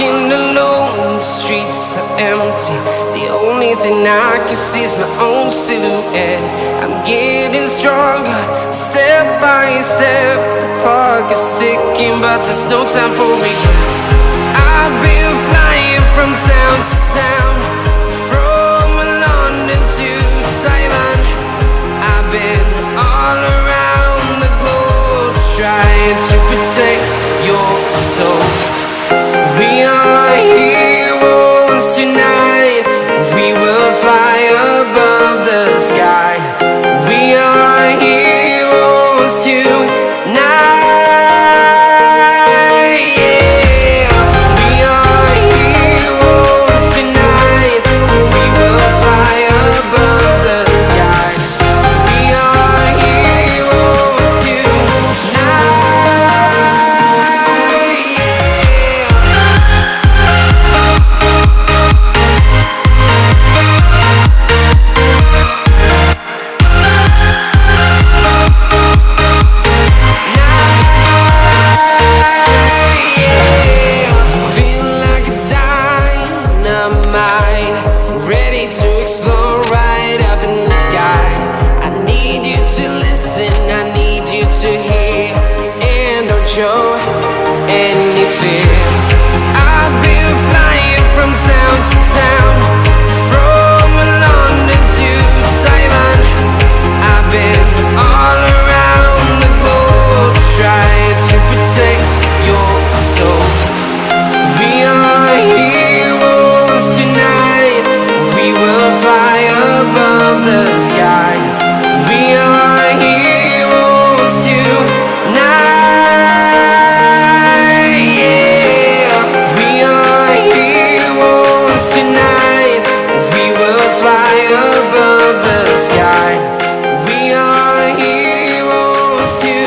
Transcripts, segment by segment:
Walking alone, the streets are empty. The only thing I can see is my own silhouette. I'm getting stronger, step by step. The clock is ticking, but there's no time for regrets. I've been flying from town to town, from London to Taiwan. I've been all around the globe, trying to protect your soul. We are heroes tonight. We will fly above the sky. We are heroes tonight. Yeah. We are heroes tonight. We will fly above the sky. We are heroes tonight. Ready to explore right up in the sky. I need you to listen, I need you to hear, and don't show any fear. I've been flying from town to town, from London to Taiwan. I've been all around the globe, trying to protect your soul. We are heroes tonight. We will fly above the sky. We are heroes tonight. Yeah. We are heroes tonight. We will fly above the sky. We are heroes tonight.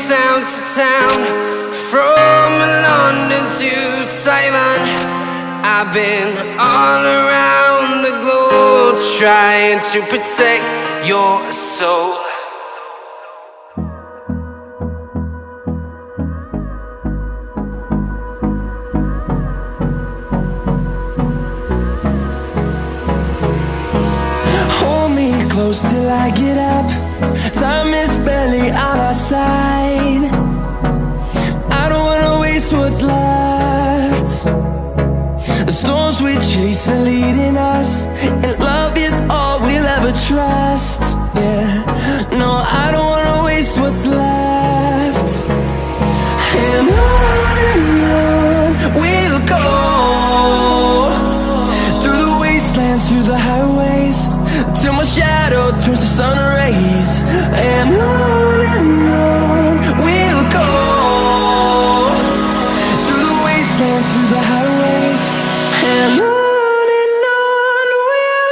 Town to town, from London to Taiwan. I've been all around the globe, trying to protect your soul. Hold me close till I get up. Time is barely on our side. I don't wanna waste what's left. The storms we chase are leading us, and love is all we'll ever trust. Yeah, no, I don't wanna waste what's left. And on we'll go, through the wastelands, through the highways, till my shadow turns to sun rays. And on we'll go, through the wastelands, through the highways. And on we'll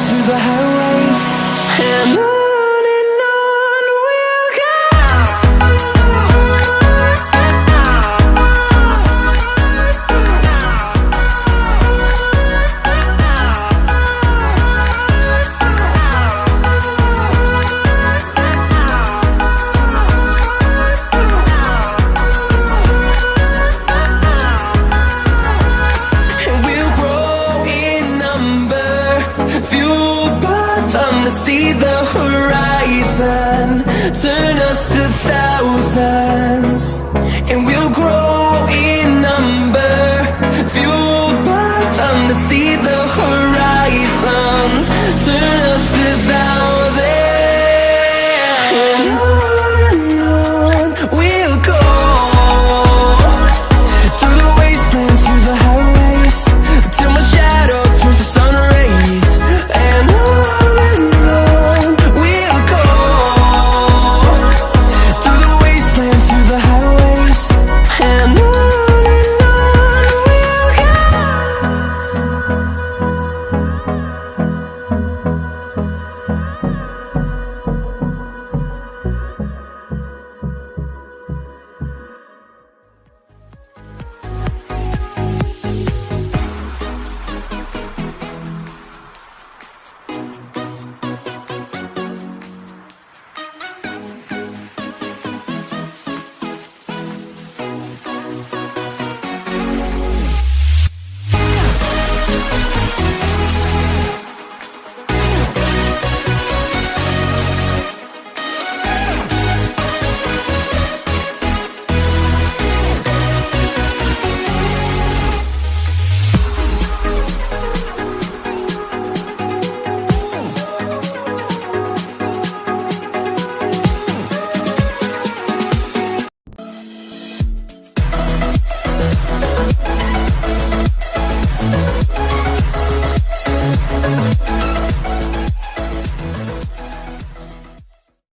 byways, through the highways, and on we'll go. And we'll grow in number, fueled by them to see the horizon.